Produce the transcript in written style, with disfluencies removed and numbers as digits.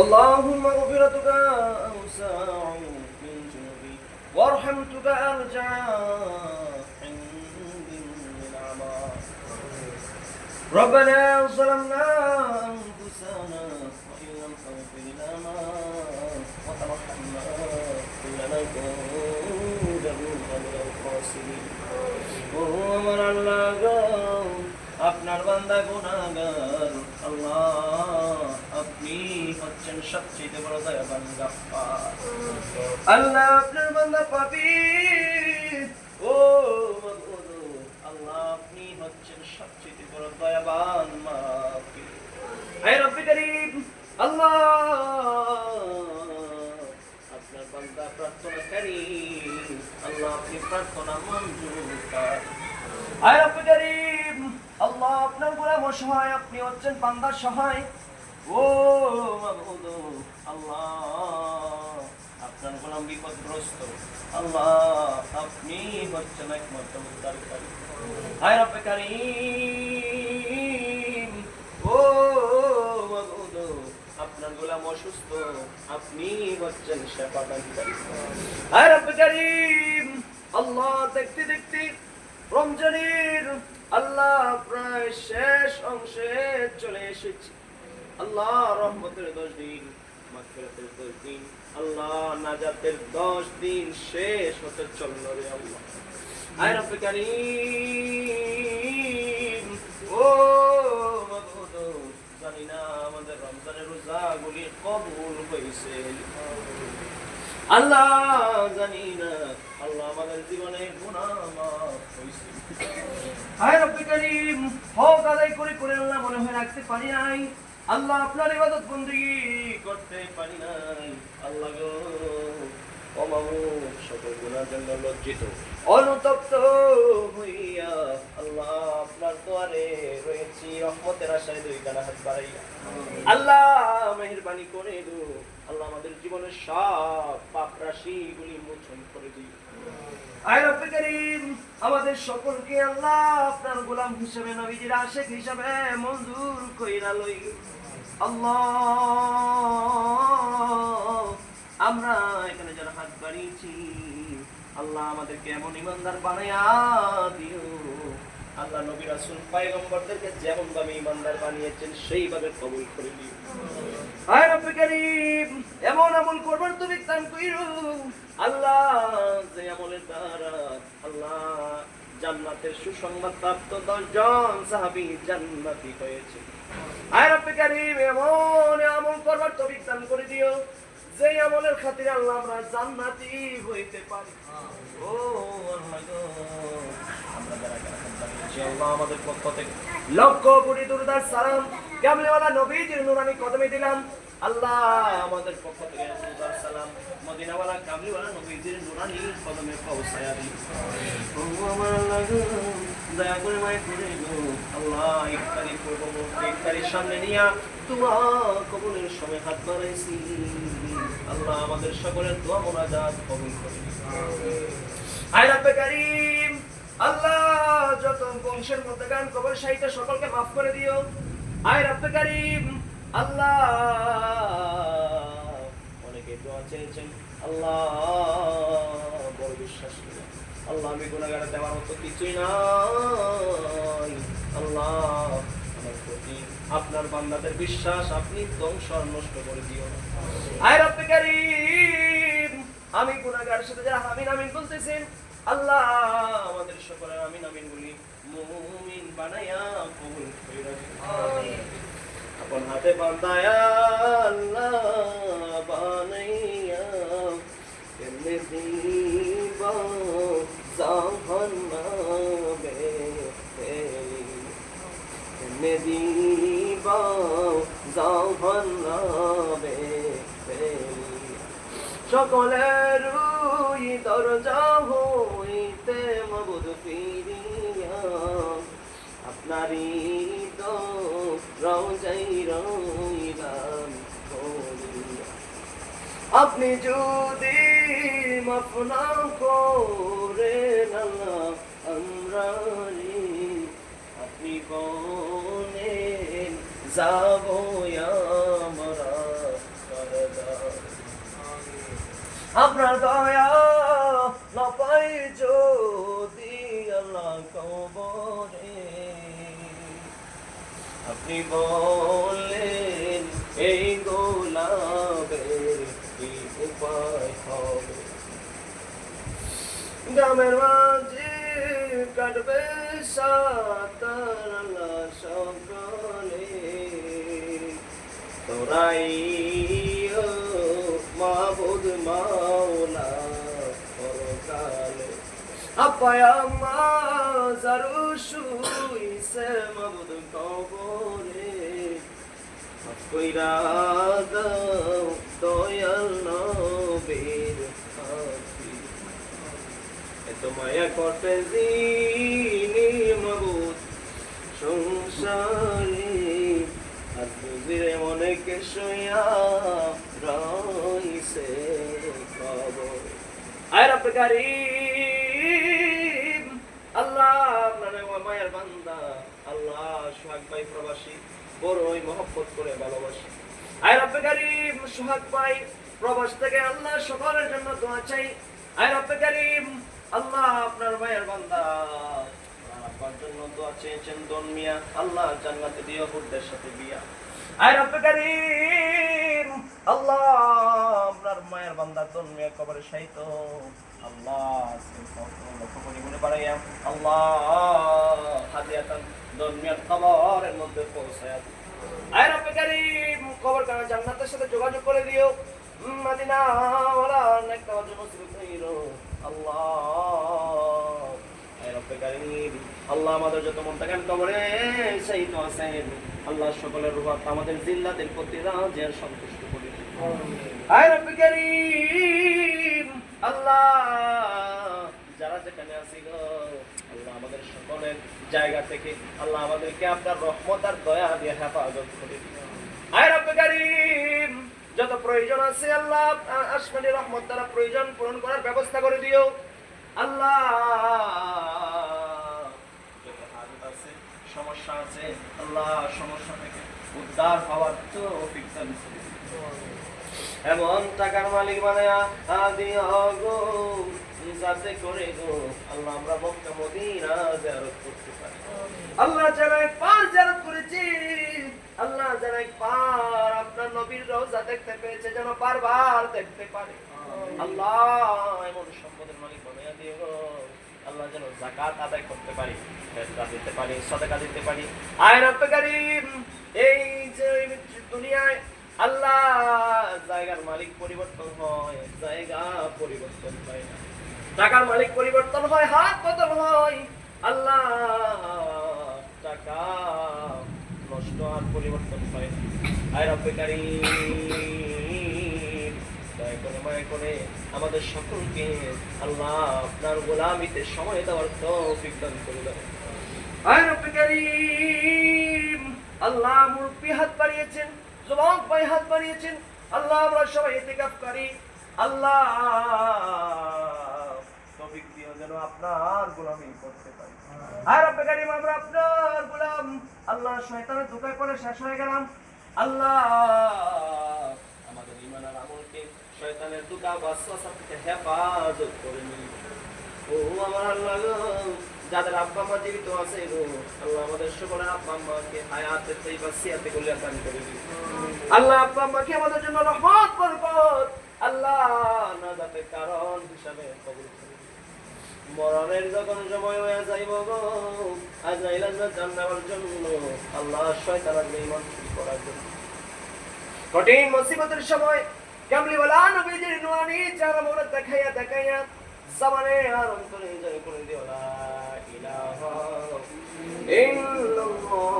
اللهم مغفرتك أوسع من جنوبي ورحمتك أرجع عندي من أعمار. ربنا ظلمنا أنفسنا وإن لم تغفر لنا وترحمنا لنكونن من الخاسرين. ওমর আল্লাহ গো, আপনার বান্দা গুনাহগার আল্লাহ, আপনি হচ্ছেন সবচেয়ে বড় দয়াবান গাফফার। আল্লাহ আপনার বান্দা পাপী, ও মাবুদ আল্লাহ, আপনি হচ্ছেন সবচেয়ে বড় দয়াবান মাফি। হে রব্বি করিম আল্লাহ, আপনার বান্দা প্রার্থনাকারী আল্লাহ, আপনি প্রার্থনা মঞ্জুর করেন। হে রব্বি করিম আল্লাহ, আপনার গোলাম অসহায়, আপনি হচ্ছেন বান্দার সহায়। ও মাবুদ আল্লাহ, আপনার গোলাম বিপদগ্রস্ত আল্লাহ, আপনি হচ্ছেন একমাত্র উদ্ধারকারী। হে রব্বি করিম, ও মাবুদ আপনার গোলাম অসুস্থ, আপনি হচ্ছেন সেবাদানকারী। হে রব্বি করিম আল্লাহ, দেখতে দেখতে রমজানের আল্লাহ প্রায় শেষ অংশে চলে এসেছি আল্লাহ। রহমতের 10 দিন, মাগফিরাতের 10 দিন আল্লাহ, নাজাতের 10 দিন শেষ হতে চলল রে আল্লাহ। হে রব্বি করিম, ও মাবুদ জানি না আমাদের রমজানের রোজাগুলি কবুল হয়েছে আল্লাহ, জানি না আল্লাহ আমাদের জীবনে গুনাহ মাফ হয়েছে। হে রব্বি করিম, হক আদায় করে করে আল্লাহ মনে হয় রাখতে পারি নাই আল্লাহ, আপনার ইবাদত বندگی করতে পারি নাই আল্লাহ গো। ও মাবুদ, সকল গুনাহের জন্য লজ্জিত অনুতপ্ত হইয়া আল্লাহ আপনার দুয়ারে রয়েছি রহমতের আশায় 2 কানা হাত বাড়াইয়া আল্লাহ মেহেরবানি করে দো আল্লাহ, আমাদের জীবনের সব পাপ রাশিগুলি মোচন করে দিও। হে রব্বি করিম, আমাদের সকলকে আল্লাহ আপনার গোলাম হিসেবে, নবীজির আশিক হিসেবে মঞ্জুর কইরা লই আল্লাহ। আমরা এখানে যারা হাত বাড়িয়েছি আল্লাহ, আমাদেরকে এমন ইমানদার বানায়া দিও আল্লাহ, নবী রাসূল পয়গম্বরদেরকে যেমন ভাবে ইমানদার বানিয়েছেন সেইভাবে কবুল করে নিও। হে রব্বি করিম, এমন আমল করবার তৌফিক দান কইরো আল্লাহ, যে আমলের দ্বারা আল্লাহ জান্নাতের সুসংবাদ প্রাপ্ত 10 জন সাহাবী জান্নাতি হয়েছে। হে রব্বি করিম, এমন আমল করবার তৌফিক দান করে দিও যে আমলের খাতিরে আল্লাহ আমরা জান্নাতি হইতে পারি। ও আল্লাহ গো, আমরা যারা আল্লাহ আমাদের পক্ষ থেকে লক্ষ কোটি দুরুদ সালাম কামলিওয়ালা নবীজির নূরানি কদমে দিলাম আল্লাহ, আমাদের পক্ষ থেকে দুরুদ সালাম মদিনাওয়ালা কামলিওয়ালা নবীজির নূরানি কদমে পৌঁছায়া দিন। ও আমার আল্লাহ গো, দয়া করে মায় করে গো আল্লাহ, ইফতারির সামনে নিয়া দোয়া কবুলের সময় হাত বাড়াইছি আল্লাহ, আমাদের সকলের দোয়া মুনাজাত কবুল করে নিন। হে রব্বি করিম আল্লাহ, যত বংশের মধ্যে গান কবর সাহিত্য সকলকে মাফ করে দিও। হে রব্বি করিম আল্লাহ, অনেকে দোয়া চেয়েছেন আল্লাহ, বড় বিশ্বাস করে আল্লাহ, আমি গুনাহগার, দেওয়ার মতো কিছুই নাই আল্লাহ, আমার প্রতি আপনার বান্দাদের বিশ্বাস আপনি ধ্বংস নষ্ট করে দিও না। হে রব্বি করিম, আমি গুনাহগার সাথে যারা আমিন আমিন বলতেছেন আল্লাহ, আমাদের সকলের আমিন আমিন বলি মুমিন বানায়া কবুল কইরা দিও। আপন হাতে বান্দায়া আল্লাহ বানাইয়া কেমনে দিবা জাহান্নামে কেমনে দিবা জাহান্নামে সকলের দরজা হইতে মাবুদ ফিরিয়া আপনারই তো রওজাই রইলাম করিয়া। আপনি যদি মাফ না করেন আল্লাহ আমরারে, আপনি বলেন যাবো আমরা কারাগার। আপনার দয়া না পাই যদি আল্লাহ কবরে, আপনি বললেন এই গোলাপের কি উপায় হবে, গ্রামের মাঝে কাটবে সাতার আল্লাহ সকলে, তোরাই মাবুদ মাওলা পরকালে। আব্বা আম্মা যারু শুইছে মাবুদ কবরে, মাফ কইরা দাও দয়াল নবীর খাতির, এত মায়া করতে যিনি মাবুদ সংসারে, আজ বুঝিরে মনে কে শুইয়া রইছে কবরে। আয় রব্বে কারীম, আল্লাহ আপনার মায়ের বান্দা, আল্লাহ সোহাগ ভাই প্রবাসী বড়ই মহব্বত করে ভালোবাসি। আয় রব্বে কারীম, সোহাগ ভাই প্রবাস থেকে আল্লাহ সকলের জন্য দোয়া চাই। আয় রব্বে কারীম, আল্লাহ আপনার মায়ের বান্দা আপনার জন্য দোয়া চেয়েছেন দন মিয়া, আল্লাহ জান্নাতে দিও হুরদের সাথে বিয়া। আয় রব্বে কারীম, আল্লাহ আপনার মায়ের বান্দা দন মিয়া কবরে শায়িত, আল্লাহ লক্ষ কোটি গুণে বাড়াইয়া আল্লাহ হাদিয়াতান দন মিয়ার কবরের মধ্যে পৌঁছায়া। আয় রব্বে কারীম, কবরখানা জান্নাতের সাথে যোগাযোগ করে দিও, মদিনা ওয়ালা নেক তাওয়াজ্জু নসিব কইরো আল্লাহ। আয় রব্বে কারীম, আল্লাহ আমাদের যত মুনতাকিন কবরে শায়িত আছেন, আল্লাহ সকলের রূহ আমাদের জিল্লাতের প্রতি রাজি আর সন্তুষ্ট করে দিন। আয় রব্বে কারীম, আল্লাহ যারা যেখানে আছি গো আল্লাহ আমাদের সকলের জায়গা থেকে আল্লাহ আমাদেরকে আপনার রহমত আর দয়া দিয়ে হেফাজত করে দিন। আয় রব্বে কারীম, যত প্রয়োজন আছে আল্লাহ আসমানি রহমত দ্বারা প্রয়োজন পূরণ করার ব্যবস্থা করে দিও আল্লাহ। যত হাজত আছে সমস্যা আছে আল্লাহ সমস্যা থেকে উদ্ধার হওয়ার তৌফিক দান করে দিও। এমন টাকার মালিক বানায়া দিও গো যাতে করে গো আল্লাহ আমরা মক্কা মদিনা জিয়ারত করতে পারি। আল্লাহ যারা একবার জিয়ারত করেছি, আল্লাহ যারা একবার আপনার নবীর রওজা দেখতে পেয়েছে যেন বারবার দেখতে পারে আল্লাহ। এমন সম্পদের মালিক বানায়া দিও গো আল্লাহ, যেন যাকাত আদায় করতে পারি, ফিতরা দিতে পারি, সাদাকা দিতে পারি। আয় রব্বে কারীম, এই যে দুনিয়ায় আল্লাহ জায়গার মালিক পরিবর্তন হয়, জায়গা পরিবর্তন হয় না, টাকার মালিক পরিবর্তন হয়, হাত বদল হয় আল্লাহ, টাকা নষ্ট আর পরিবর্তন হয় না। আয় রব্বে কারীম, দয়া করে মায়া করে আমাদের সকলকে আল্লাহ আপনার গোলামিতে সময় দেওয়ার তৌফিক দান করে দাও। আয় রব্বে কারীম, আল্লাহ মুরব্বি হাত বাড়িয়েছেন, যুবক ভাই হাত বাড়িয়েছেন, আল্লাহ আমরা সবাই ইতিকাফ করি আল্লাহ, তৌফিক দিও যেন আপনার গোলামি করতে পারি। আর রব্বে কারীম, আমরা আপনার গোলাম আল্লাহ, শয়তানের ধোঁকায় পড়ে শেষ হয়ে গেলাম আল্লাহ, আমাদের ঈমান আর আমলকে শয়তানের ধোঁকা ওয়াসওয়াসা থেকে হেফাজত করে নিন। ও আমার আল্লাহ, যাদের আব্বা মা জীবিত আছে গো আল্লাহ আমাদের সকলের আব্বা আম্মাকে হায়াতে তৈবা সিয়াতে কল্যাণ দান করে দিন আল্লাহ। আব্বা আম্মাকে আমাদের জন্য রহমত বরকত আল্লাহ নাজাতের কারণ হিসাবে কবুল করে দিন। মরণের যখন সময় হয়ে যাইব গো আজরাইল জান্নাতের জন্য আল্লাহ, শয়তানের ঈমান চুরি করার জন্য কঠিন মুসিবতের সময় কামলিওয়ালা নবীজির নুরানি চেহারা মোবারক দেখাইয়া দেখাইয়া জামানে আর অন্তরে জয় করে দিও লা ইলাহা ইল্লাল্লাহ